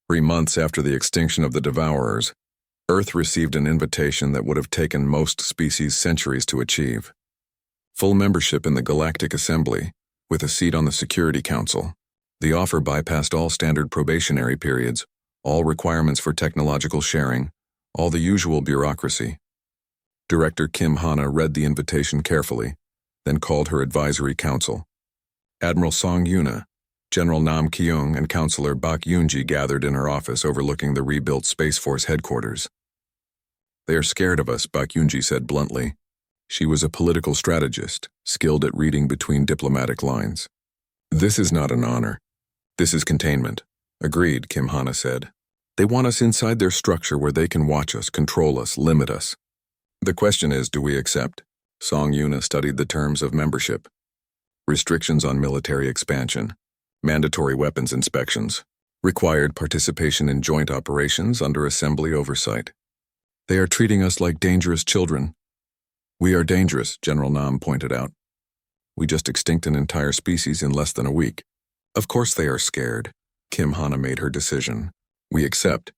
3 months after the extinction of the Devourers, Earth received an invitation that would have taken most species centuries to achieve. Full membership in the Galactic Assembly, with a seat on the Security Council. The offer bypassed all standard probationary periods, all requirements for technological sharing, all the usual bureaucracy. Director Kim Hana read the invitation carefully, then called her advisory council. Admiral Song Yuna, General Nam Kyung, and Counselor Bak Yoonji gathered in her office overlooking the rebuilt Space Force headquarters. "They are scared of us," Bak Yoonji said bluntly. She was a political strategist, skilled at reading between diplomatic lines. "This is not an honor. This is containment." "Agreed," Kim Hana said. "They want us inside their structure where they can watch us, control us, limit us. The question is, do we accept?" Song Yuna studied the terms of membership. Restrictions on military expansion, mandatory weapons inspections, required participation in joint operations under assembly oversight. "They are treating us like dangerous children." "We are dangerous," General Nam pointed out. "We just extinct an entire species in less than a week." "Of course they are scared." Kim Hana made her decision. "We accept,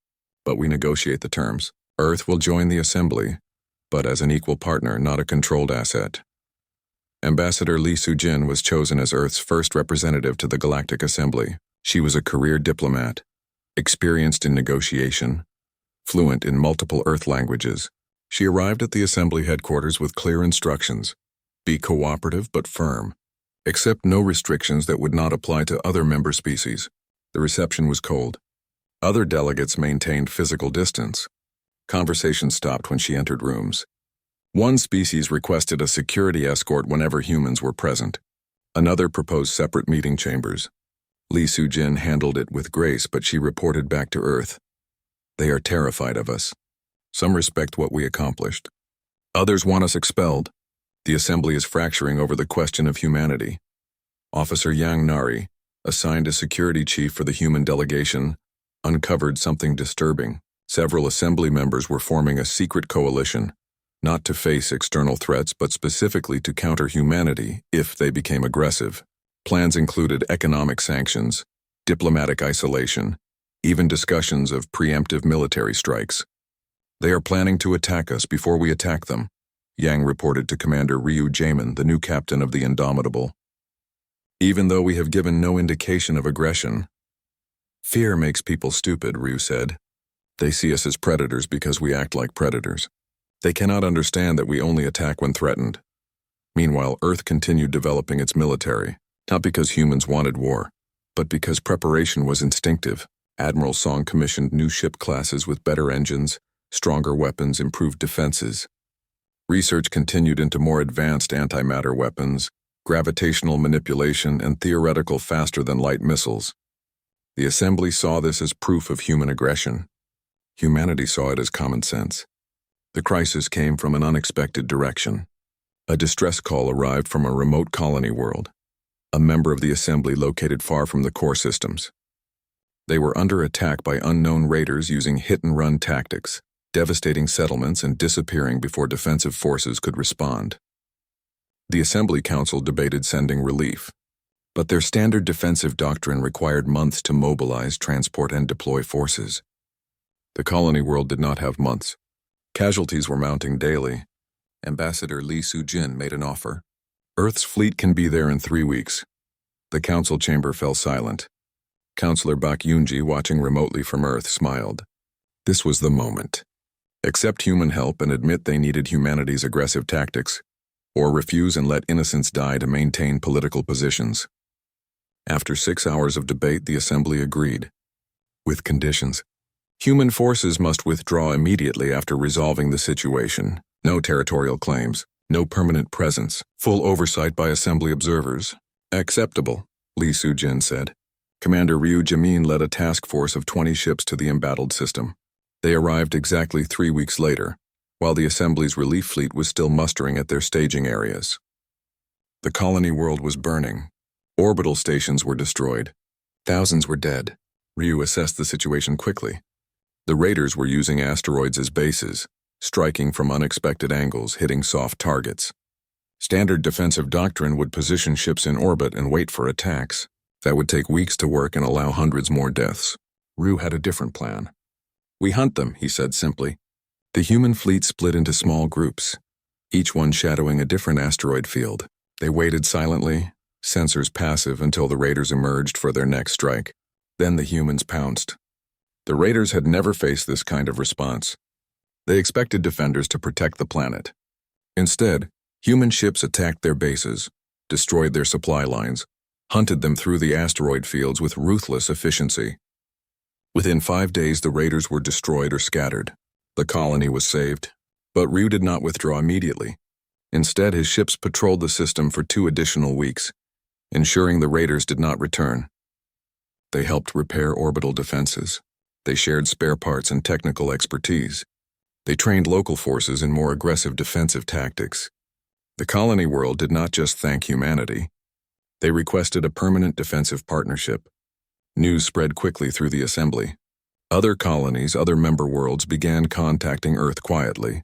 but we negotiate the terms. Earth will join the assembly, but as an equal partner, not a controlled asset." Ambassador Lee Soo-jin was chosen as Earth's first representative to the Galactic Assembly. She was a career diplomat, experienced in negotiation, fluent in multiple Earth languages. She arrived at the Assembly headquarters with clear instructions: be cooperative but firm. Accept no restrictions that would not apply to other member species. The reception was cold. Other delegates maintained physical distance. Conversation stopped when she entered rooms. One species requested a security escort whenever humans were present. Another proposed separate meeting chambers. Lee Soo-jin handled it with grace, but she reported back to Earth. "They are terrified of us. Some respect what we accomplished. Others want us expelled. The assembly is fracturing over the question of humanity." Officer Yang Nari, assigned as security chief for the human delegation, uncovered something disturbing. Several assembly members were forming a secret coalition, not to face external threats but specifically to counter humanity if they became aggressive. Plans included economic sanctions, diplomatic isolation, even discussions of preemptive military strikes. "They are planning to attack us before we attack them," Yang reported to Commander Ryu Jamin, the new captain of the Indomitable. "Even though we have given no indication of aggression." "Fear makes people stupid," Ryu said. "They see us as predators because we act like predators. They cannot understand that we only attack when threatened." Meanwhile, Earth continued developing its military, not because humans wanted war, but because preparation was instinctive. Admiral Song commissioned new ship classes with better engines, stronger weapons, improved defenses. Research continued into more advanced antimatter weapons, gravitational manipulation, and theoretical faster-than-light missiles. The Assembly saw this as proof of human aggression. Humanity saw it as common sense. The crisis came from an unexpected direction. A distress call arrived from a remote colony world, a member of the Assembly located far from the core systems. They were under attack by unknown raiders using hit-and-run tactics, devastating settlements and disappearing before defensive forces could respond. The Assembly Council debated sending relief, but their standard defensive doctrine required months to mobilize, transport, and deploy forces. The colony world did not have months. Casualties were mounting daily. Ambassador Lee Soo-jin made an offer. "Earth's fleet can be there in 3 weeks." The council chamber fell silent. Counselor Bak Yoonji, watching remotely from Earth, smiled. This was the moment. Accept human help and admit they needed humanity's aggressive tactics, or refuse and let innocents die to maintain political positions. After 6 hours of debate, the Assembly agreed. With conditions. Human forces must withdraw immediately after resolving the situation. No territorial claims. No permanent presence. Full oversight by Assembly observers. "Acceptable," Lee Soo-jin said. Commander Ryu Jamin led a task force of 20 ships to the embattled system. They arrived exactly 3 weeks later, while the Assembly's relief fleet was still mustering at their staging areas. The colony world was burning. Orbital stations were destroyed. Thousands were dead. Ryu assessed the situation quickly. The raiders were using asteroids as bases, striking from unexpected angles, hitting soft targets. Standard defensive doctrine would position ships in orbit and wait for attacks. That would take weeks to work and allow hundreds more deaths. Rue had a different plan. "We hunt them," he said simply. The human fleet split into small groups, each one shadowing a different asteroid field. They waited silently, sensors passive until the raiders emerged for their next strike. Then the humans pounced. The raiders had never faced this kind of response. They expected defenders to protect the planet. Instead, human ships attacked their bases, destroyed their supply lines, hunted them through the asteroid fields with ruthless efficiency. Within 5 days, the raiders were destroyed or scattered. The colony was saved, but Rue did not withdraw immediately. Instead, his ships patrolled the system for 2 additional weeks, ensuring the raiders did not return. They helped repair orbital defenses. They shared spare parts and technical expertise. They trained local forces in more aggressive defensive tactics. The colony world did not just thank humanity. They requested a permanent defensive partnership. News spread quickly through the assembly. Other colonies, other member worlds began contacting Earth quietly,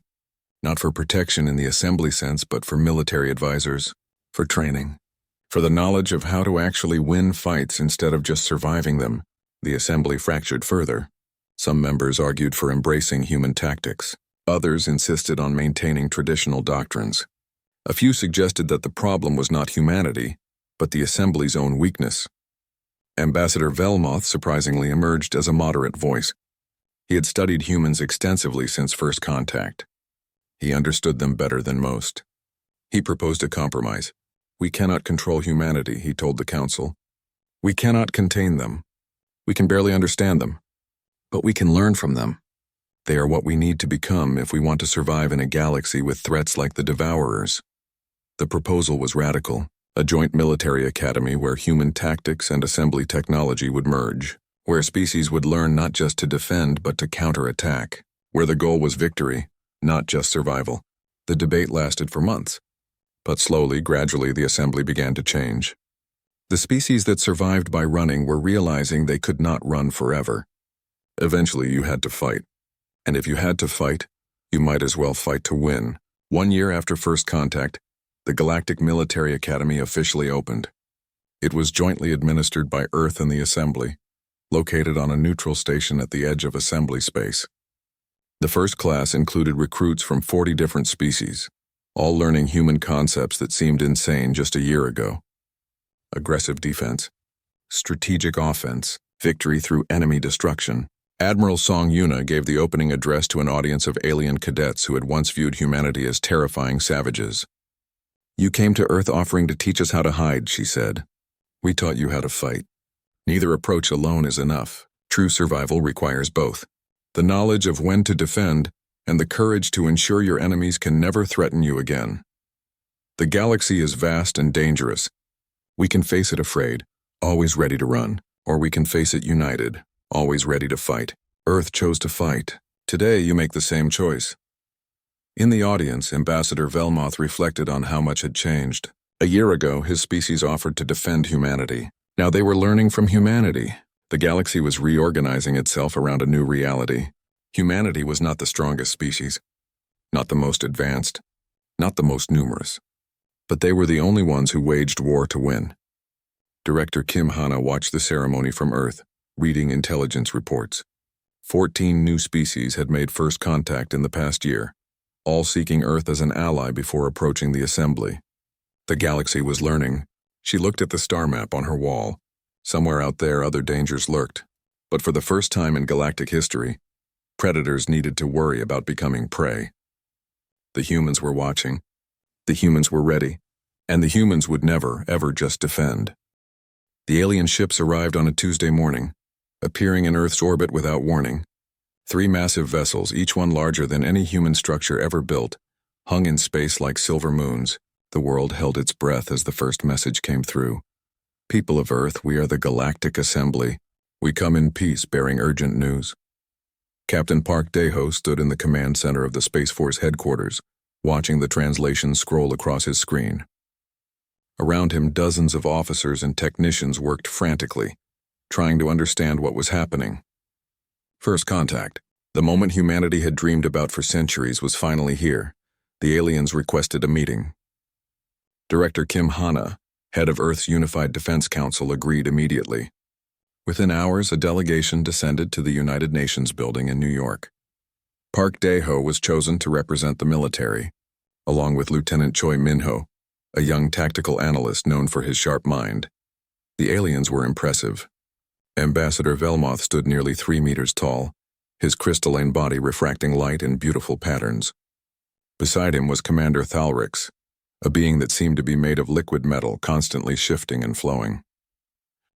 not for protection in the assembly sense, but for military advisors, for training, for the knowledge of how to actually win fights instead of just surviving them. The assembly fractured further. Some members argued for embracing human tactics. Others insisted on maintaining traditional doctrines. A few suggested that the problem was not humanity, but the assembly's own weakness. Ambassador Velmoth surprisingly emerged as a moderate voice. He had studied humans extensively since first contact. He understood them better than most. He proposed a compromise. "We cannot control humanity," he told the council. "We cannot contain them. We can barely understand them. But we can learn from them. They are what we need to become if we want to survive in a galaxy with threats like the Devourers." The proposal was radical. A joint military academy where human tactics and assembly technology would merge, where species would learn not just to defend but to counterattack, where the goal was victory, not just survival. The debate lasted for months, but slowly, gradually, the assembly began to change. The species that survived by running were realizing they could not run forever. Eventually, you had to fight. And if you had to fight, you might as well fight to win. 1 year after first contact, the Galactic Military Academy officially opened. It was jointly administered by Earth and the Assembly, located on a neutral station at the edge of assembly space. The first class included recruits from 40 different species, all learning human concepts that seemed insane just a year ago. Aggressive defense, strategic offense, victory through enemy destruction. Admiral Song Yuna gave the opening address to an audience of alien cadets who had once viewed humanity as terrifying savages. "You came to Earth offering to teach us how to hide," she said. "We taught you how to fight. Neither approach alone is enough. True survival requires both. The knowledge of when to defend and the courage to ensure your enemies can never threaten you again. The galaxy is vast and dangerous. We can face it afraid, always ready to run, or we can face it united, always ready to fight. Earth chose to fight. Today you make the same choice." In the audience, Ambassador Velmoth reflected on how much had changed. A year ago, his species offered to defend humanity. Now they were learning from humanity. The galaxy was reorganizing itself around a new reality. Humanity was not the strongest species, not the most advanced, not the most numerous. But they were the only ones who waged war to win. Director Kim Hana watched the ceremony from Earth, reading intelligence reports. 14 new species had made first contact in the past year, all seeking Earth as an ally before approaching the assembly. The galaxy was learning. She looked at the star map on her wall. Somewhere out there, other dangers lurked. But for the first time in galactic history, predators needed to worry about becoming prey. The humans were watching. The humans were ready. And the humans would never, ever just defend. The alien ships arrived on a Tuesday morning, appearing in Earth's orbit without warning. 3 massive vessels, each one larger than any human structure ever built, hung in space like silver moons. The world held its breath as the first message came through. "People of Earth, we are the Galactic Assembly. We come in peace, bearing urgent news." Captain Park Daeho stood in the command center of the Space Force headquarters, watching the translation scroll across his screen. Around him, dozens of officers and technicians worked frantically, trying to understand what was happening. First contact, the moment humanity had dreamed about for centuries, was finally here. The aliens requested a meeting. Director Kim Hana, head of Earth's Unified Defense Council, agreed immediately. Within hours, a delegation descended to the United Nations building in New York. Park Dae-ho was chosen to represent the military, along with Lieutenant Choi Min-ho, a young tactical analyst known for his sharp mind. The aliens were impressive. Ambassador Velmoth stood nearly 3 meters tall, his crystalline body refracting light in beautiful patterns. Beside him was Commander Thalrix, a being that seemed to be made of liquid metal, constantly shifting and flowing.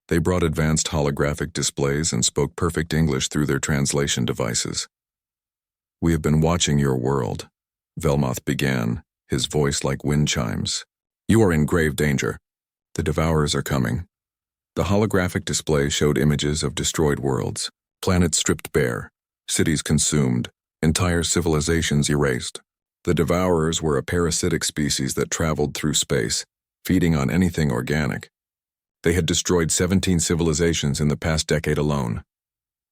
They brought advanced holographic displays and spoke perfect English through their translation devices. "We have been watching your world," Velmoth began, his voice like wind chimes. "You are in grave danger. The Devourers are coming." The holographic display showed images of destroyed worlds, planets stripped bare, cities consumed, entire civilizations erased. The Devourers were a parasitic species that traveled through space, feeding on anything organic. They had destroyed 17 civilizations in the past decade alone.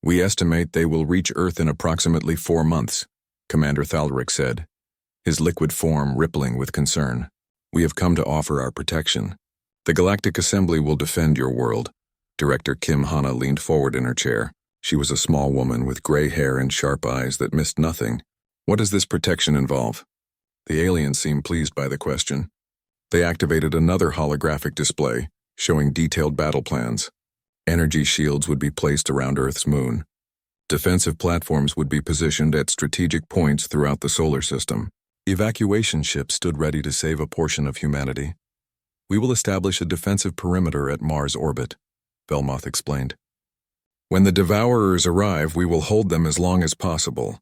"We estimate they will reach Earth in approximately 4 months, Commander Thalrix said, his liquid form rippling with concern. "We have come to offer our protection. The Galactic Assembly will defend your world." Director Kim Hana leaned forward in her chair. She was a small woman with gray hair and sharp eyes that missed nothing. "What does this protection involve?" The aliens seemed pleased by the question. They activated another holographic display, showing detailed battle plans. Energy shields would be placed around Earth's moon. Defensive platforms would be positioned at strategic points throughout the solar system. Evacuation ships stood ready to save a portion of humanity. "We will establish a defensive perimeter at Mars orbit," Velmoth explained. "When the Devourers arrive, we will hold them as long as possible.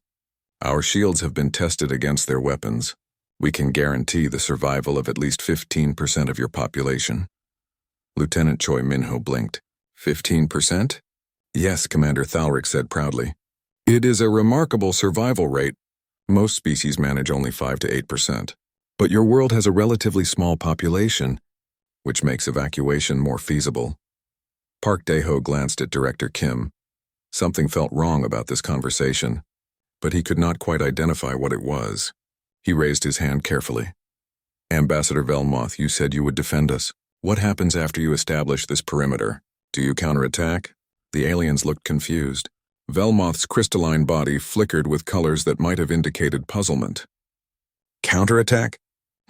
Our shields have been tested against their weapons. We can guarantee the survival of at least 15% of your population." Lieutenant Choi Min-ho blinked. 15%? "Yes," Commander Thalrix said proudly. "It is a remarkable survival rate. Most species manage only 5 to 8%. But your world has a relatively small population, which makes evacuation more feasible." Park Dae-ho glanced at Director Kim. Something felt wrong about this conversation, but he could not quite identify what it was. He raised his hand carefully. "Ambassador Velmoth, you said you would defend us. What happens after you establish this perimeter? Do you counterattack?" The aliens looked confused. Velmoth's crystalline body flickered with colors that might have indicated puzzlement. "Counterattack?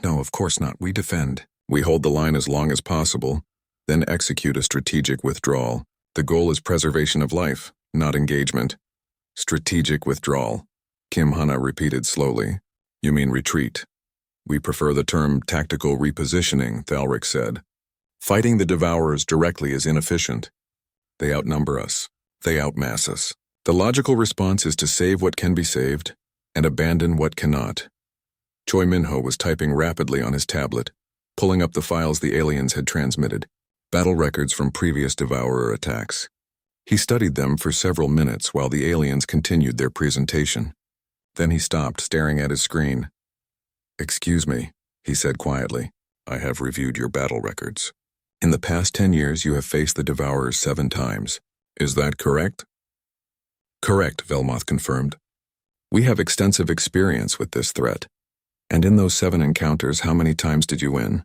No, of course not. We defend. We hold the line as long as possible, then execute a strategic withdrawal. The goal is preservation of life, not engagement." "Strategic withdrawal," Kim Hana repeated slowly. "You mean retreat?" "We prefer the term tactical repositioning," Thalrix said. "Fighting the Devourers directly is inefficient. They outnumber us. They outmass us. The logical response is to save what can be saved and abandon what cannot." Choi Min-ho was typing rapidly on his tablet, pulling up the files the aliens had transmitted, battle records from previous Devourer attacks. He studied them for several minutes while the aliens continued their presentation. Then he stopped, staring at his screen. "Excuse me," he said quietly. "I have reviewed your battle records. In the past 10 years you have faced the Devourers 7 times. Is that correct?" "Correct," Velmoth confirmed. "We have extensive experience with this threat. And in those 7 encounters, how many times did you win?"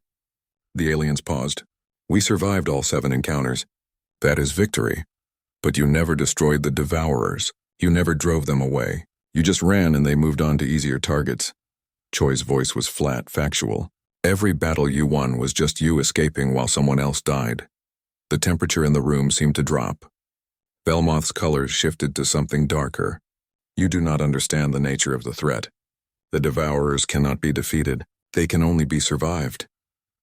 The aliens paused. "We survived all 7 encounters. That is victory. But you never destroyed the Devourers. You never drove them away. You just ran and they moved on to easier targets." Choi's voice was flat, factual. "Every battle you won was just you escaping while someone else died." The temperature in the room seemed to drop. Velmoth's colors shifted to something darker. "You do not understand the nature of the threat. The Devourers cannot be defeated. They can only be survived."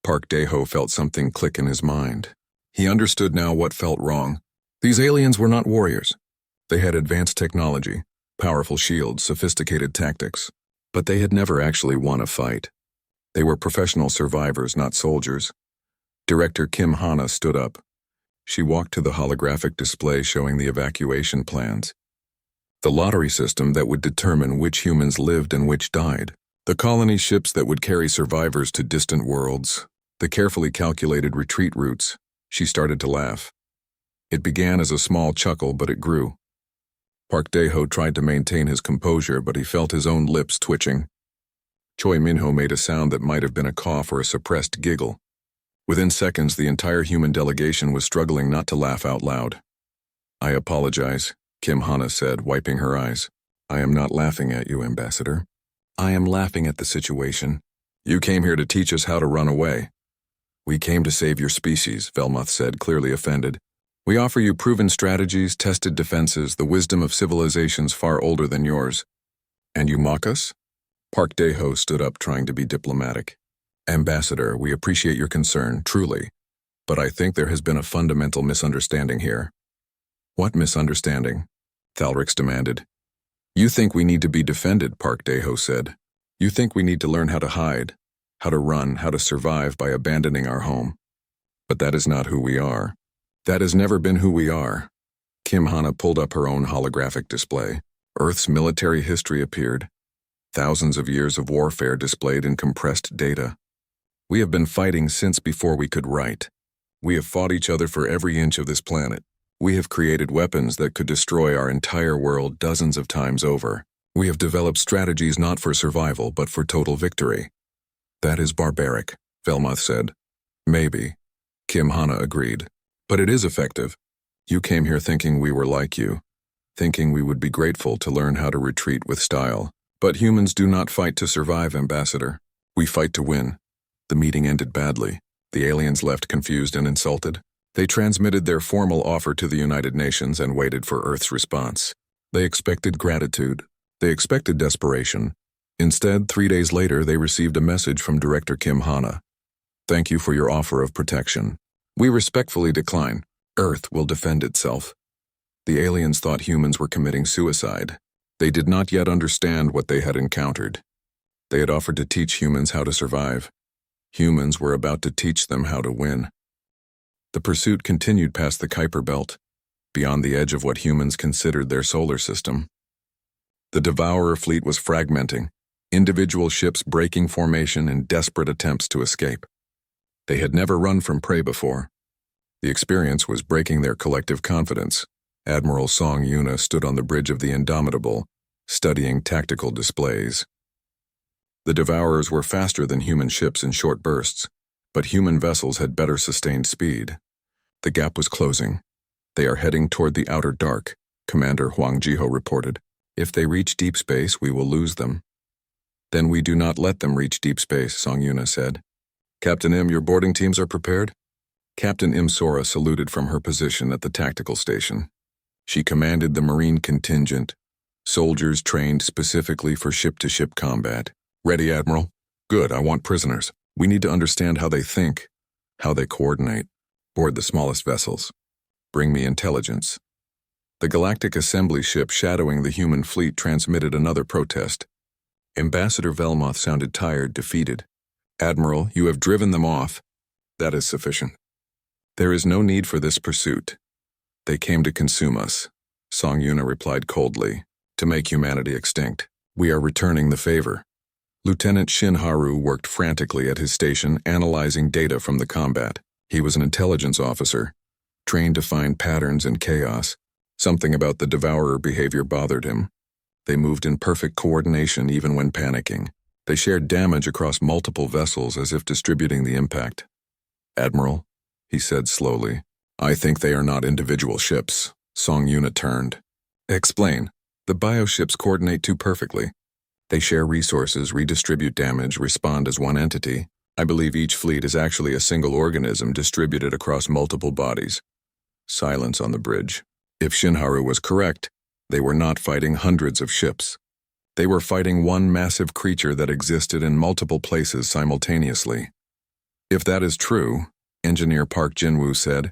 Park Dae-ho felt something click in his mind. He understood now what felt wrong. These aliens were not warriors. They had advanced technology, powerful shields, sophisticated tactics, but they had never actually won a fight. They were professional survivors, not soldiers. Director Kim Hana stood up. She walked to the holographic display showing the evacuation plans. The lottery system that would determine which humans lived and which died. The colony ships that would carry survivors to distant worlds. The carefully calculated retreat routes. She started to laugh. It began as a small chuckle, but it grew. Park Dae-ho tried to maintain his composure, but he felt his own lips twitching. Choi Min-ho made a sound that might have been a cough or a suppressed giggle. Within seconds, the entire human delegation was struggling not to laugh out loud. I apologize, Kim Hana said, wiping her eyes. I am not laughing at you, Ambassador. I am laughing at the situation. You came here to teach us how to run away. We came to save your species, Velmoth said, clearly offended. We offer you proven strategies, tested defenses, the wisdom of civilizations far older than yours. And you mock us? Park Dae-ho stood up, trying to be diplomatic. Ambassador, we appreciate your concern, truly. But I think there has been a fundamental misunderstanding here. What misunderstanding? Thalrix demanded. You think we need to be defended, Park Dae-ho said. You think we need to learn how to hide, how to run, how to survive by abandoning our home. But that is not who we are. That has never been who we are. Kim Hana pulled up her own holographic display. Earth's military history appeared. Thousands of years of warfare displayed in compressed data. We have been fighting since before we could write. We have fought each other for every inch of this planet. We have created weapons that could destroy our entire world dozens of times over. We have developed strategies not for survival but for total victory. That is barbaric, Velmoth said. Maybe. Kim Hana agreed. But it is effective. You came here thinking we were like you, thinking we would be grateful to learn how to retreat with style. But humans do not fight to survive, Ambassador. We fight to win. The meeting ended badly. The aliens left confused and insulted. They transmitted their formal offer to the United Nations and waited for Earth's response. They expected gratitude. They expected desperation. Instead, 3 days later, they received a message from Director Kim Hana. Thank you for your offer of protection. We respectfully decline. Earth will defend itself. The aliens thought humans were committing suicide. They did not yet understand what they had encountered. They had offered to teach humans how to survive. Humans were about to teach them how to win. The pursuit continued past the Kuiper Belt, beyond the edge of what humans considered their solar system. The Devourer fleet was fragmenting, individual ships breaking formation in desperate attempts to escape. They had never run from prey before. The experience was breaking their collective confidence. Admiral Song Yuna stood on the bridge of the Indomitable, studying tactical displays. The Devourers were faster than human ships in short bursts, but human vessels had better sustained speed. The gap was closing. They are heading toward the outer dark, Commander Huang Jiho reported. If they reach deep space, we will lose them. Then we do not let them reach deep space, Song Yuna said. Captain Im, your boarding teams are prepared? Captain Im Sora saluted from her position at the tactical station. She commanded the Marine contingent, soldiers trained specifically for ship-to-ship combat. Ready, Admiral? Good, I want prisoners. We need to understand how they think, how they coordinate. Board the smallest vessels. Bring me intelligence. The Galactic Assembly ship shadowing the human fleet transmitted another protest. Ambassador Velmoth sounded tired, defeated. Admiral, you have driven them off. That is sufficient. There is no need for this pursuit. They came to consume us, Song Yuna replied coldly, to make humanity extinct. We are returning the favor. Lieutenant Shin Haru worked frantically at his station analyzing data from the combat. He was an intelligence officer, trained to find patterns in chaos. Something about the Devourer behavior bothered him. They moved in perfect coordination even when panicking. They shared damage across multiple vessels as if distributing the impact. Admiral, he said slowly, I think they are not individual ships. Song Yuna turned. Explain. The bioships coordinate too perfectly. They share resources, redistribute damage, respond as one entity. I believe each fleet is actually a single organism distributed across multiple bodies. Silence on the bridge. If Shinharu was correct, they were not fighting hundreds of ships. They were fighting one massive creature that existed in multiple places simultaneously. If that is true, Engineer Park Jinwoo said,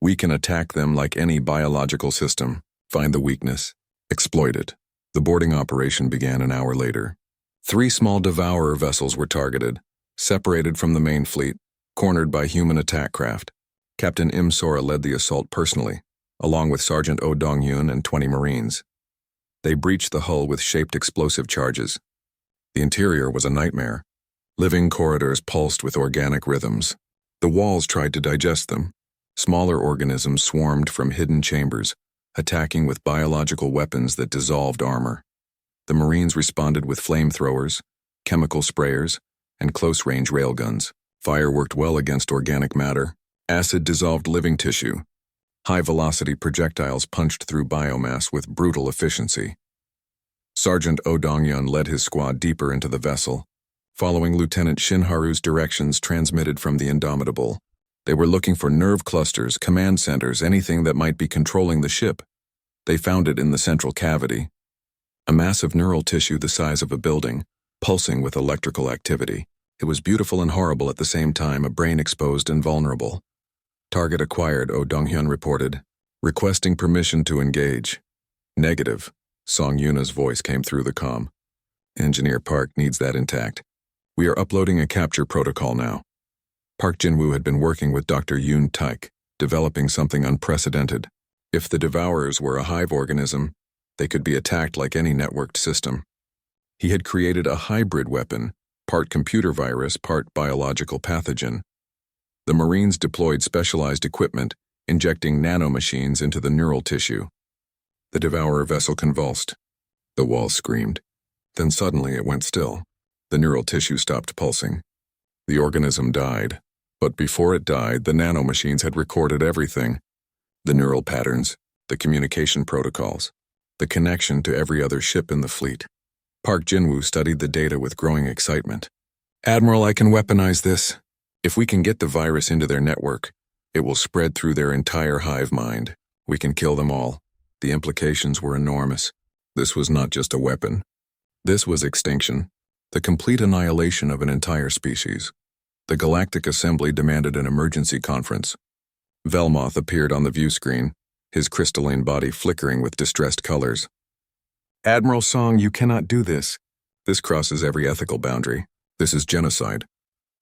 we can attack them like any biological system, find the weakness, exploit it. The boarding operation began an hour later. 3 small Devourer vessels were targeted, separated from the main fleet, cornered by human attack craft. Captain Im Sora led the assault personally, along with Sergeant Oh Dong-yoon and 20 Marines. They breached the hull with shaped explosive charges. The interior was a nightmare. Living corridors pulsed with organic rhythms. The walls tried to digest them. Smaller organisms swarmed from hidden chambers, attacking with biological weapons that dissolved armor. The Marines responded with flamethrowers, chemical sprayers, and close-range railguns. Fire worked well against organic matter. Acid dissolved living tissue. High-velocity projectiles punched through biomass with brutal efficiency. Sergeant Oh Dong-yun led his squad deeper into the vessel, following Lieutenant Shinharu's directions transmitted from the Indomitable. They were looking for nerve clusters, command centers, anything that might be controlling the ship. They found it in the central cavity. A massive neural tissue the size of a building, pulsing with electrical activity. It was beautiful and horrible at the same time, a brain exposed and vulnerable. Target acquired, Oh Dong-hyun reported, requesting permission to engage. Negative, Song Yuna's voice came through the comm. Engineer Park needs that intact. We are uploading a capture protocol now. Park Jin-woo had been working with Dr. Yoon Taek, developing something unprecedented. If the Devourers were a hive organism, they could be attacked like any networked system. He had created a hybrid weapon, part computer virus, part biological pathogen. The Marines deployed specialized equipment, injecting nanomachines into the neural tissue. The Devourer vessel convulsed. The wall screamed. Then suddenly it went still. The neural tissue stopped pulsing. The organism died. But before it died, the nanomachines had recorded everything. The neural patterns, the communication protocols, the connection to every other ship in the fleet. Park Jin-woo studied the data with growing excitement. Admiral, I can weaponize this. If we can get the virus into their network, it will spread through their entire hive mind. We can kill them all. The implications were enormous. This was not just a weapon. This was extinction, the complete annihilation of an entire species. The Galactic Assembly demanded an emergency conference. Velmoth appeared on the view screen, his crystalline body flickering with distressed colors. Admiral Song, you cannot do this. This crosses every ethical boundary. This is genocide.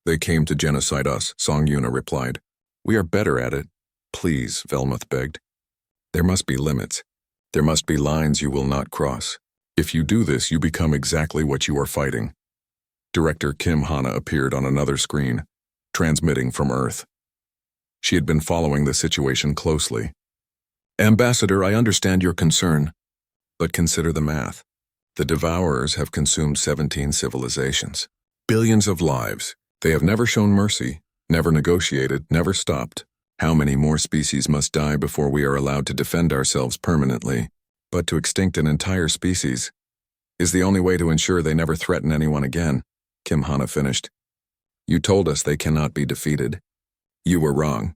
They came to genocide us, Song Yuna replied. We are better at it. Please, Velmoth begged. There must be limits. There must be lines you will not cross. If you do this, you become exactly what you are fighting. Director Kim Hana appeared on another screen, transmitting from Earth. She had been following the situation closely. Ambassador, I understand your concern, but consider the math. The Devourers have consumed 17 civilizations. Billions of lives. They have never shown mercy, never negotiated, never stopped. How many more species must die before we are allowed to defend ourselves permanently? But to extinct an entire species is the only way to ensure they never threaten anyone again, Kim Hana finished. You told us they cannot be defeated. You were wrong.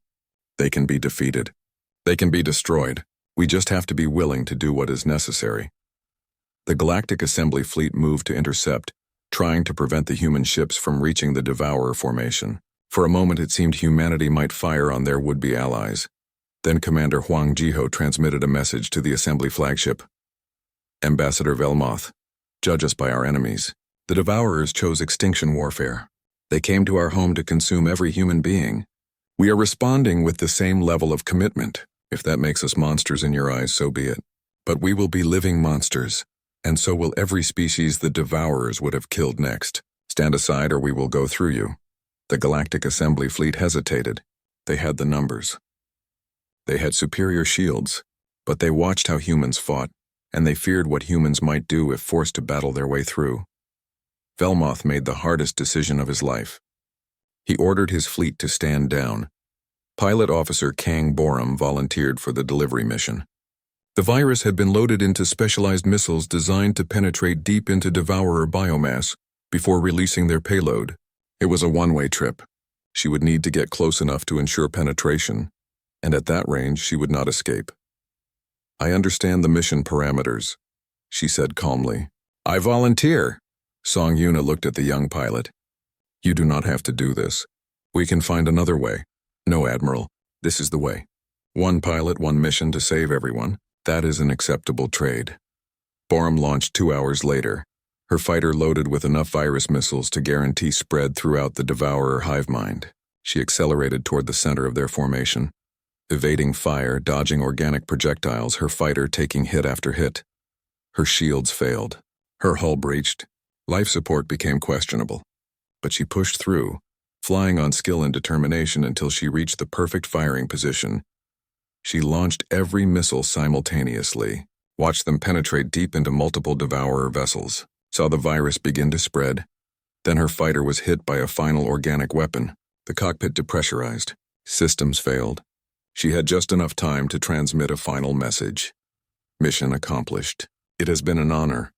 They can be defeated. They can be destroyed. We just have to be willing to do what is necessary. The Galactic Assembly fleet moved to intercept, trying to prevent the human ships from reaching the Devourer formation. For a moment it seemed humanity might fire on their would-be allies. Then Commander Huang Jiho transmitted a message to the Assembly flagship. Ambassador Velmoth, judge us by our enemies. The Devourers chose extinction warfare. They came to our home to consume every human being. We are responding with the same level of commitment. If that makes us monsters in your eyes, so be it. But we will be living monsters, and so will every species the Devourers would have killed next. Stand aside or we will go through you. The Galactic Assembly fleet hesitated. They had the numbers. They had superior shields, but they watched how humans fought, and they feared what humans might do if forced to battle their way through. Velmoth made the hardest decision of his life. He ordered his fleet to stand down. Pilot Officer Kang Borum volunteered for the delivery mission. The virus had been loaded into specialized missiles designed to penetrate deep into Devourer biomass before releasing their payload. It was a one-way trip. She would need to get close enough to ensure penetration, and at that range she would not escape. I understand the mission parameters, she said calmly. I volunteer. Song Yuna looked at the young pilot. You do not have to do this. We can find another way. No, Admiral, this is the way. One pilot, one mission to save everyone. That is an acceptable trade. Borum launched 2 hours later, her fighter loaded with enough virus missiles to guarantee spread throughout the Devourer hive mind. She accelerated toward the center of their formation. Evading fire, dodging organic projectiles, her fighter taking hit after hit. Her shields failed. Her hull breached. Life support became questionable. But she pushed through, flying on skill and determination until she reached the perfect firing position. She launched every missile simultaneously, watched them penetrate deep into multiple Devourer vessels, saw the virus begin to spread. Then her fighter was hit by a final organic weapon. The cockpit depressurized. Systems failed. She had just enough time to transmit a final message. Mission accomplished. It has been an honor.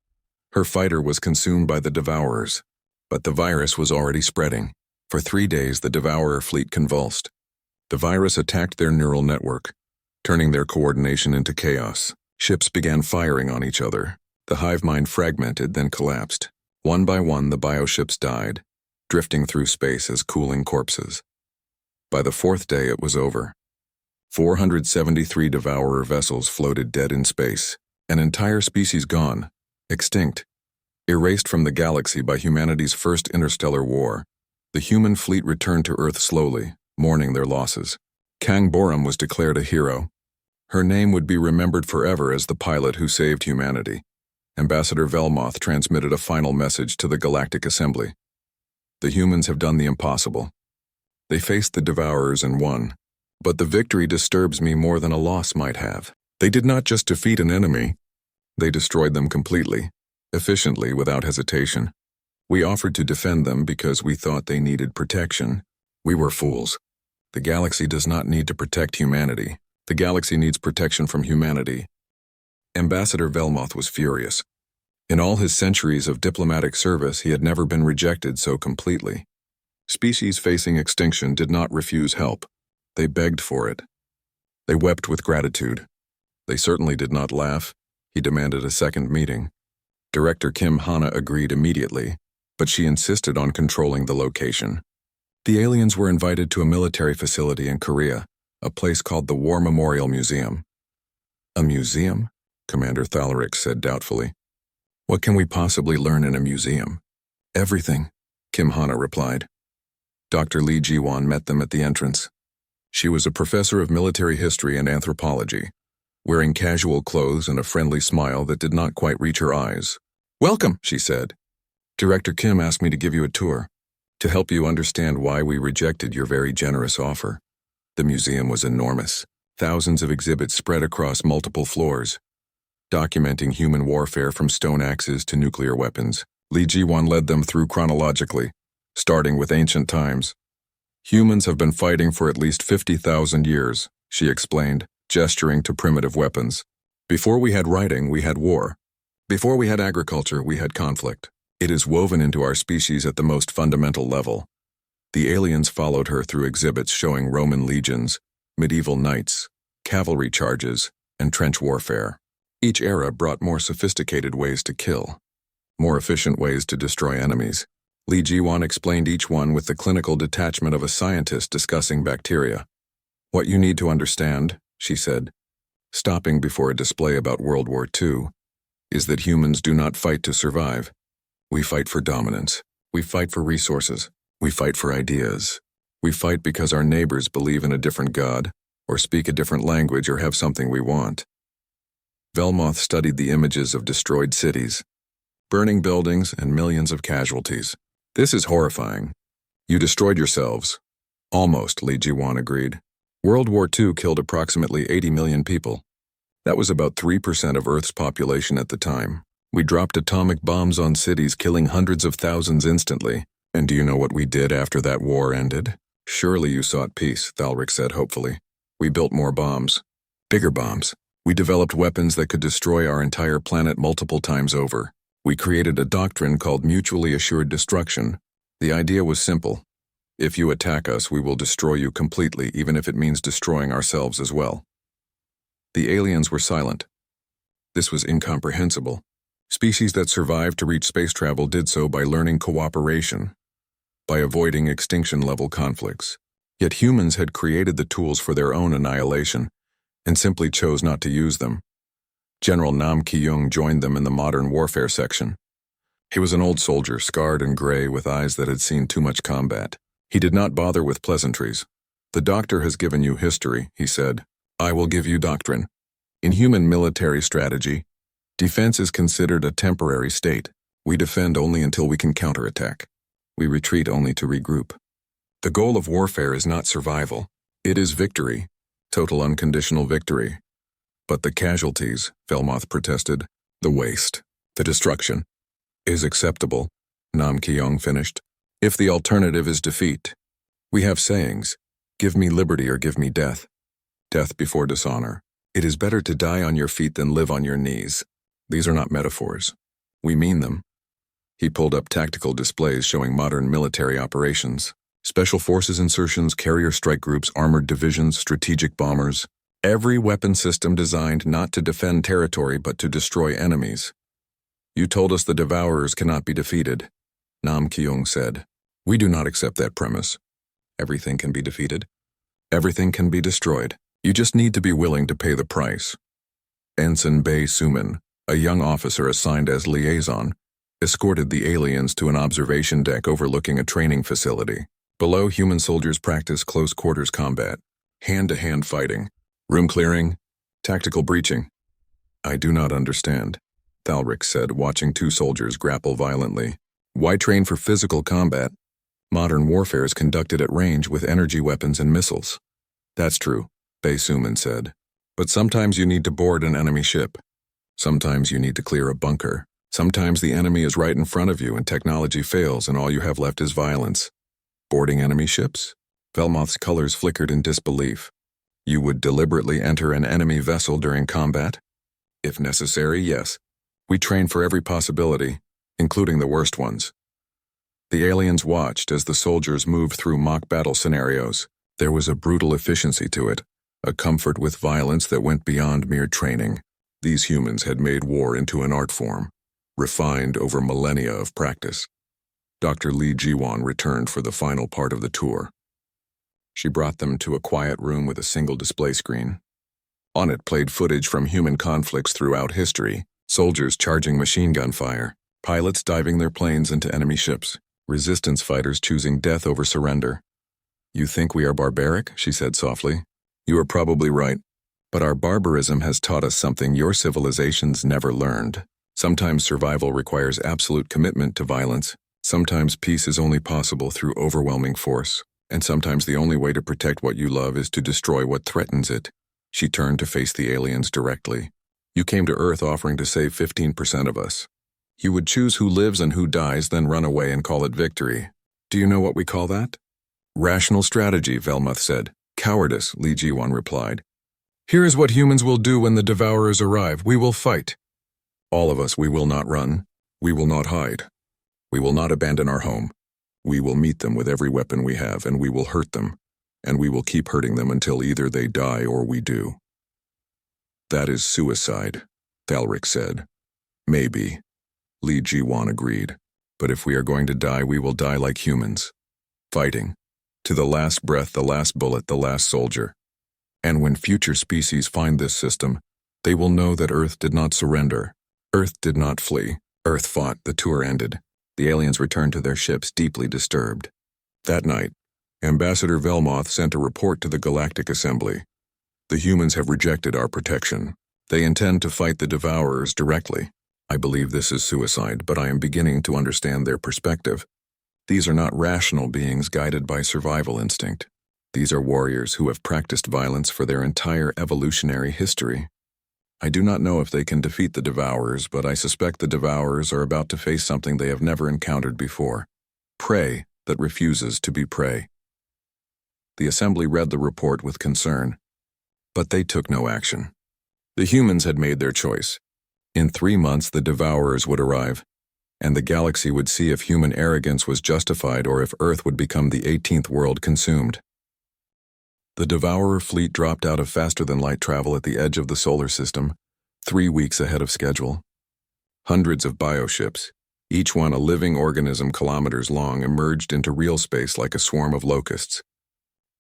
Her fighter was consumed by the Devourers, but the virus was already spreading. For 3 days, the Devourer fleet convulsed. The virus attacked their neural network, turning their coordination into chaos. Ships began firing on each other. The hive mind fragmented, then collapsed. One by one, the bioships died, drifting through space as cooling corpses. By the 4th day, it was over. 473 Devourer vessels floated dead in space. An entire species gone, extinct, erased from the galaxy by humanity's first interstellar war. The human fleet returned to Earth slowly, mourning their losses. Kang Borum was declared a hero. Her name would be remembered forever as the pilot who saved humanity. Ambassador Velmoth transmitted a final message to the Galactic Assembly. The humans have done the impossible. They faced the Devourers and won. But the victory disturbs me more than a loss might have. They did not just defeat an enemy. They destroyed them completely, efficiently, without hesitation. We offered to defend them because we thought they needed protection. We were fools. The galaxy does not need to protect humanity. The galaxy needs protection from humanity. Ambassador Velmoth was furious. In all his centuries of diplomatic service, he had never been rejected so completely. Species facing extinction did not refuse help. They begged for it. They wept with gratitude. They certainly did not laugh. He demanded a second meeting. Director Kim Hana agreed immediately, but she insisted on controlling the location. The aliens were invited to a military facility in Korea, a place called the War Memorial Museum. A museum? Commander Thalaric said doubtfully. What can we possibly learn in a museum? Everything, Kim Hana replied. Dr. Lee Ji-won met them at the entrance. She was a professor of military history and anthropology, wearing casual clothes and a friendly smile that did not quite reach her eyes. Welcome, she said. Director Kim asked me to give you a tour, to help you understand why we rejected your very generous offer. The museum was enormous. Thousands of exhibits spread across multiple floors, documenting human warfare from stone axes to nuclear weapons. Lee Ji-won led them through chronologically, starting with ancient times. Humans have been fighting for at least 50,000 years, she explained, gesturing to primitive weapons. Before we had writing, we had war. Before we had agriculture, we had conflict. It is woven into our species at the most fundamental level. The aliens followed her through exhibits showing Roman legions, medieval knights, cavalry charges, and trench warfare. Each era brought more sophisticated ways to kill, more efficient ways to destroy enemies. Lee Ji-won explained each one with the clinical detachment of a scientist discussing bacteria. What you need to understand, she said, stopping before a display about World War II, is that humans do not fight to survive. We fight for dominance. We fight for resources. We fight for ideas. We fight because our neighbors believe in a different god, or speak a different language, or have something we want. Velmoth studied the images of destroyed cities, burning buildings, and millions of casualties. This is horrifying. You destroyed yourselves. Almost, Lee Ji-won agreed. World War II killed approximately 80 million people. That was about 3% of Earth's population at the time. We dropped atomic bombs on cities, killing hundreds of thousands instantly. And do you know what we did after that war ended? Surely you sought peace, Thalric said hopefully. We built more bombs. Bigger bombs. We developed weapons that could destroy our entire planet multiple times over. We created a doctrine called mutually assured destruction. The idea was simple. If you attack us, we will destroy you completely, even if it means destroying ourselves as well. The aliens were silent. This was incomprehensible. Species that survived to reach space travel did so by learning cooperation, by avoiding extinction-level conflicts. Yet humans had created the tools for their own annihilation, and simply chose not to use them. General Nam Ki-young joined them in the modern warfare section. He was an old soldier, scarred and gray, with eyes that had seen too much combat. He did not bother with pleasantries. The doctor has given you history, he said. I will give you doctrine. In human military strategy, defense is considered a temporary state. We defend only until we can counterattack. We retreat only to regroup. The goal of warfare is not survival. It is victory, total unconditional victory. But the casualties, Velmoth protested, the waste, the destruction, is acceptable, Nam Ki-young finished. If the alternative is defeat, we have sayings, give me liberty or give me death. Death before dishonor. It is better to die on your feet than live on your knees. These are not metaphors. We mean them. He pulled up tactical displays showing modern military operations. Special forces insertions, carrier strike groups, armored divisions, strategic bombers. Every weapon system designed not to defend territory but to destroy enemies. You told us the Devourers cannot be defeated, Nam Kyung said. We do not accept that premise. Everything can be defeated. Everything can be destroyed. You just need to be willing to pay the price. Ensign Bae Suman, a young officer assigned as liaison, escorted the aliens to an observation deck overlooking a training facility. Below, human soldiers practice close-quarters combat, hand-to-hand fighting, room clearing, tactical breaching. I do not understand, Thalric said, watching two soldiers grapple violently. Why train for physical combat? Modern warfare is conducted at range with energy weapons and missiles. That's true, Bae Suman said. But sometimes you need to board an enemy ship. Sometimes you need to clear a bunker. Sometimes the enemy is right in front of you and technology fails and all you have left is violence. Boarding enemy ships? Velmoth's colors flickered in disbelief. You would deliberately enter an enemy vessel during combat? If necessary, yes. We train for every possibility, including the worst ones. The aliens watched as the soldiers moved through mock battle scenarios. There was a brutal efficiency to it, a comfort with violence that went beyond mere training. These humans had made war into an art form, refined over millennia of practice. Dr. Lee Jiwon returned for the final part of the tour. She brought them to a quiet room with a single display screen. On it played footage from human conflicts throughout history, soldiers charging machine gun fire, pilots diving their planes into enemy ships, resistance fighters choosing death over surrender. You think we are barbaric? She said softly. You are probably right, but our barbarism has taught us something your civilizations never learned. Sometimes survival requires absolute commitment to violence. Sometimes peace is only possible through overwhelming force, and sometimes the only way to protect what you love is to destroy what threatens it. She turned to face the aliens directly. You came to Earth offering to save 15% of us. You would choose who lives and who dies, then run away and call it victory. Do you know what we call that? Rational strategy, Velmoth said. Cowardice, Lee Jiwon replied. Here is what humans will do when the Devourers arrive. We will fight. All of us, we will not run. We will not hide. We will not abandon our home. We will meet them with every weapon we have, and we will hurt them. And we will keep hurting them until either they die or we do. That is suicide, Thalric said. Maybe, Lee Jiwon agreed. But if we are going to die, we will die like humans. Fighting. To the last breath, the last bullet, the last soldier. And when future species find this system, they will know that Earth did not surrender. Earth did not flee. Earth fought. The tour ended. The aliens returned to their ships, deeply disturbed. That night, Ambassador Velmoth sent a report to the Galactic Assembly. The humans have rejected our protection. They intend to fight the Devourers directly. I believe this is suicide, but I am beginning to understand their perspective. These are not rational beings guided by survival instinct. These are warriors who have practiced violence for their entire evolutionary history. I do not know if they can defeat the Devourers, but I suspect the Devourers are about to face something they have never encountered before. Prey that refuses to be prey. The Assembly read the report with concern, but they took no action. The humans had made their choice. In 3 months, the Devourers would arrive, and the galaxy would see if human arrogance was justified or if Earth would become the 18th world consumed. The Devourer fleet dropped out of faster-than-light travel at the edge of the solar system, 3 weeks ahead of schedule. Hundreds of bioships, each one a living organism kilometers long, emerged into real space like a swarm of locusts.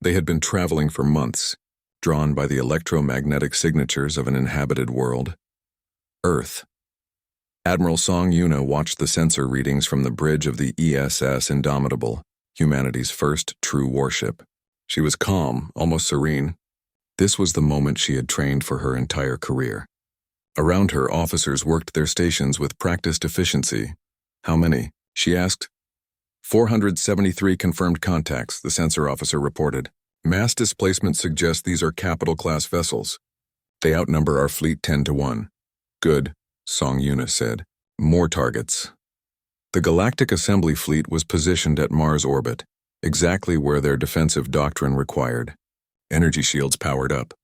They had been traveling for months, drawn by the electromagnetic signatures of an inhabited world. Earth. Admiral Song Yuna watched the sensor readings from the bridge of the ESS Indomitable, humanity's first true warship. She was calm, almost serene. This was the moment she had trained for her entire career. Around her, officers worked their stations with practiced efficiency. How many? She asked. 473 confirmed contacts, the sensor officer reported. Mass displacement suggests these are capital-class vessels. They outnumber our fleet 10 to 1. Good, Song Yuna said. More targets. The Galactic Assembly fleet was positioned at Mars orbit, exactly where their defensive doctrine required. Energy shields powered up.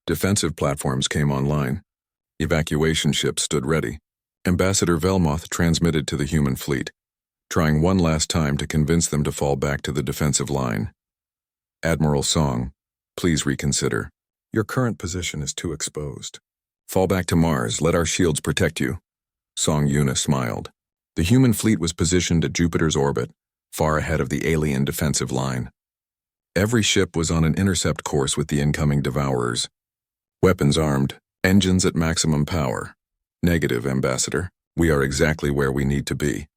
Defensive platforms came online. Evacuation ships stood ready. Ambassador Velmoth transmitted to the human fleet, trying one last time to convince them to fall back to the defensive line. Admiral Song, please reconsider. Your current position is too exposed. Fall back to Mars, let our shields protect you. Song Yuna smiled. The human fleet was positioned at Jupiter's orbit, far ahead of the alien defensive line. Every ship was on an intercept course with the incoming Devourers. Weapons armed, engines at maximum power. Negative, Ambassador. We are exactly where we need to be.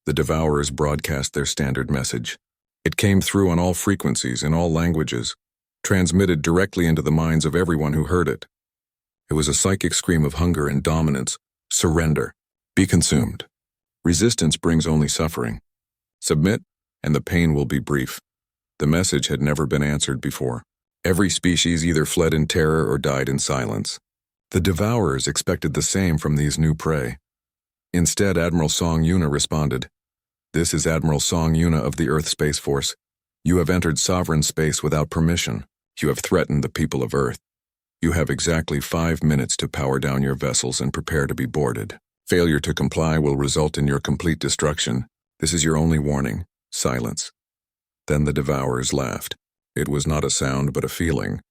The Devourers broadcast their standard message. It came through on all frequencies in all languages, transmitted directly into the minds of everyone who heard it. It was a psychic scream of hunger and dominance. Surrender. Be consumed. Resistance brings only suffering. Submit, and the pain will be brief. The message had never been answered before. Every species either fled in terror or died in silence. The Devourers expected the same from these new prey. Instead, Admiral Song Yuna responded, "This is Admiral Song Yuna of the Earth Space Force. You have entered sovereign space without permission. You have threatened the people of Earth. You have exactly 5 minutes to power down your vessels and prepare to be boarded. Failure to comply will result in your complete destruction. This is your only warning. Silence." Then the Devourers laughed. It was not a sound but a feeling,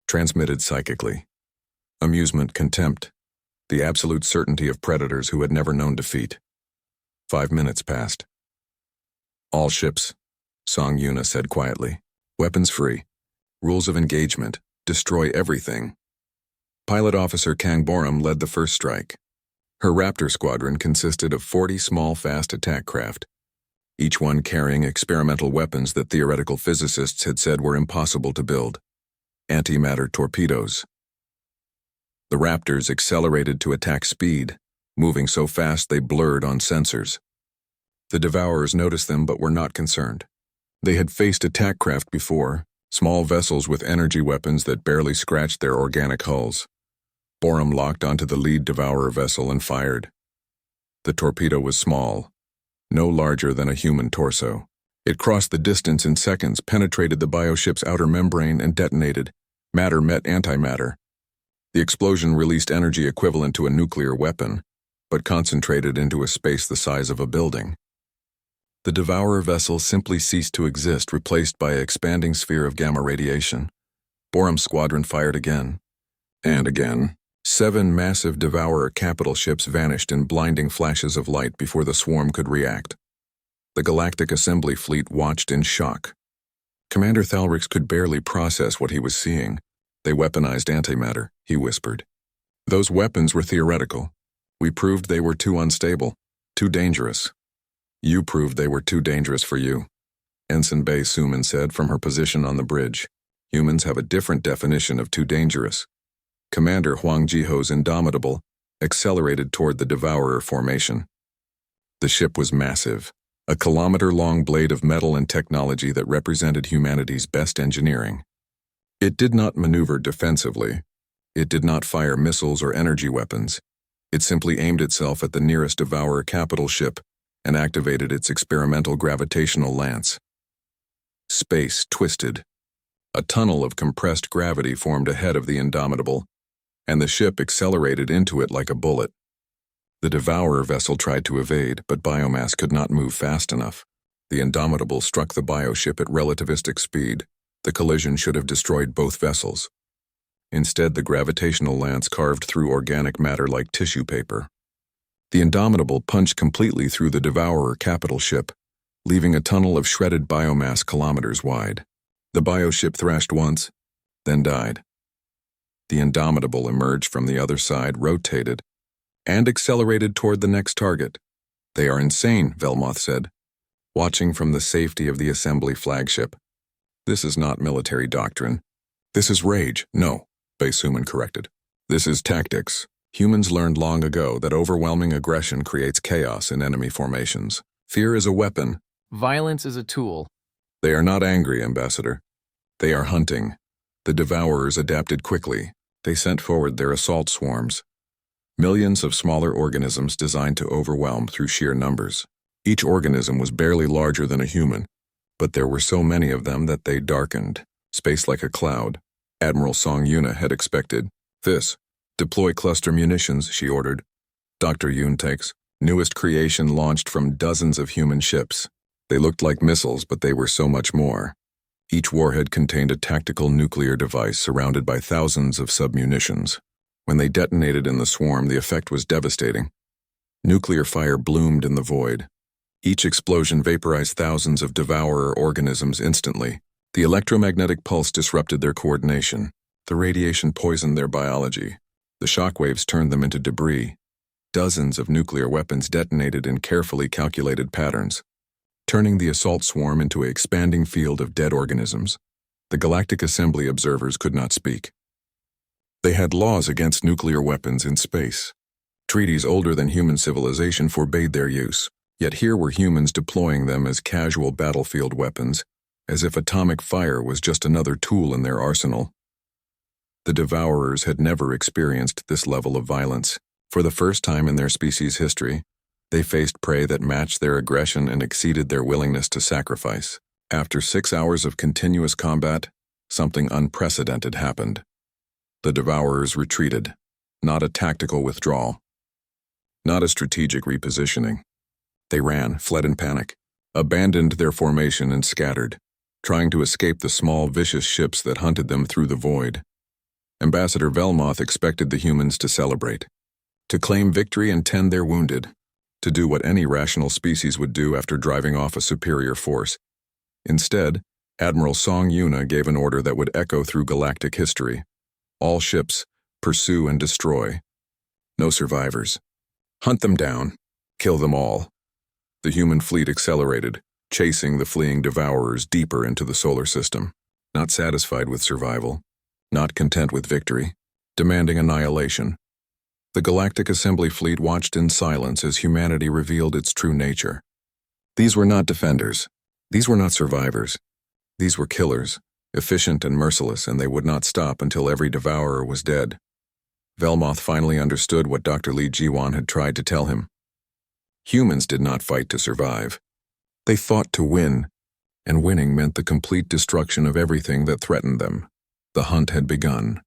transmitted psychically. Amusement, contempt, the absolute certainty of predators who had never known defeat. 5 minutes passed. "All ships," Song Yuna said quietly. "Weapons free. Rules of engagement. Destroy everything." Pilot Officer Kang Borum led the first strike. Her Raptor squadron consisted of 40 small, fast attack craft, each one carrying experimental weapons that theoretical physicists had said were impossible to build. Antimatter torpedoes. The Raptors accelerated to attack speed, moving so fast they blurred on sensors. The Devourers noticed them but were not concerned. They had faced attack craft before, small vessels with energy weapons that barely scratched their organic hulls. Borum locked onto the lead Devourer vessel and fired. The torpedo was small, no larger than a human torso. It crossed the distance in seconds, penetrated the bioship's outer membrane, and detonated. Matter met antimatter. The explosion released energy equivalent to a nuclear weapon, but concentrated into a space the size of a building. The Devourer vessel simply ceased to exist, replaced by an expanding sphere of gamma radiation. Borum's squadron fired again. And again. 7 massive Devourer capital ships vanished in blinding flashes of light before the swarm could react. The Galactic Assembly fleet watched in shock. Commander Thalrix could barely process what he was seeing. "They weaponized antimatter," he whispered. "Those weapons were theoretical. We proved they were too unstable, too dangerous. You proved they were too dangerous for you," Ensign Bei Suman said from her position on the bridge. "Humans have a different definition of too dangerous." Commander Huang Jiho's Indomitable accelerated toward the Devourer formation. The ship was massive, a kilometer-long blade of metal and technology that represented humanity's best engineering. It did not maneuver defensively. It did not fire missiles or energy weapons. It simply aimed itself at the nearest Devourer capital ship and activated its experimental gravitational lance. Space twisted. A tunnel of compressed gravity formed ahead of the Indomitable, and the ship accelerated into it like a bullet. The Devourer vessel tried to evade, but biomass could not move fast enough. The Indomitable struck the bioship at relativistic speed. The collision should have destroyed both vessels. Instead, the gravitational lance carved through organic matter like tissue paper. The Indomitable punched completely through the Devourer capital ship, leaving a tunnel of shredded biomass kilometers wide. The bioship thrashed once, then died. The Indomitable emerged from the other side, rotated, and accelerated toward the next target. "They are insane," Velmoth said, watching from the safety of the assembly flagship. "This is not military doctrine. This is rage." "No," Bei Suman corrected. "This is tactics. Humans learned long ago that overwhelming aggression creates chaos in enemy formations. Fear is a weapon. Violence is a tool." "They are not angry, Ambassador. They are hunting." The Devourers adapted quickly. They sent forward their assault swarms. Millions of smaller organisms designed to overwhelm through sheer numbers. Each organism was barely larger than a human, but there were so many of them that they darkened space like a cloud. Admiral Song Yuna had expected. This. Deploy cluster munitions, she ordered. Dr. Yoon takes. Newest creation launched from dozens of human ships. They looked like missiles, but they were so much more. Each warhead contained a tactical nuclear device surrounded by thousands of submunitions. When they detonated in the swarm, the effect was devastating. Nuclear fire bloomed in the void. Each explosion vaporized thousands of devourer organisms instantly. The electromagnetic pulse disrupted their coordination. The radiation poisoned their biology. The shockwaves turned them into debris. Dozens of nuclear weapons detonated in carefully calculated patterns, turning the assault swarm into an expanding field of dead organisms. The Galactic Assembly observers could not speak. They had laws against nuclear weapons in space. Treaties older than human civilization forbade their use, yet here were humans deploying them as casual battlefield weapons, as if atomic fire was just another tool in their arsenal. The Devourers had never experienced this level of violence. For the first time in their species' history, they faced prey that matched their aggression and exceeded their willingness to sacrifice. After 6 hours of continuous combat, something unprecedented happened. The Devourers retreated, not a tactical withdrawal, not a strategic repositioning. They ran, fled in panic, abandoned their formation and scattered, trying to escape the small, vicious ships that hunted them through the void. Ambassador Velmoth expected the humans to celebrate, to claim victory and tend their wounded, to do what any rational species would do after driving off a superior force. Instead, Admiral Song Yuna gave an order that would echo through galactic history. All ships, pursue and destroy. No survivors. Hunt them down. Kill them all. The human fleet accelerated, chasing the fleeing Devourers deeper into the solar system. Not satisfied with survival, not content with victory, demanding annihilation. The Galactic Assembly fleet watched in silence as humanity revealed its true nature. These were not defenders. These were not survivors. These were killers, efficient and merciless, and they would not stop until every devourer was dead. Velmoth finally understood what Dr. Li Jiwan had tried to tell him. Humans did not fight to survive. They fought to win, and winning meant the complete destruction of everything that threatened them. The hunt had begun.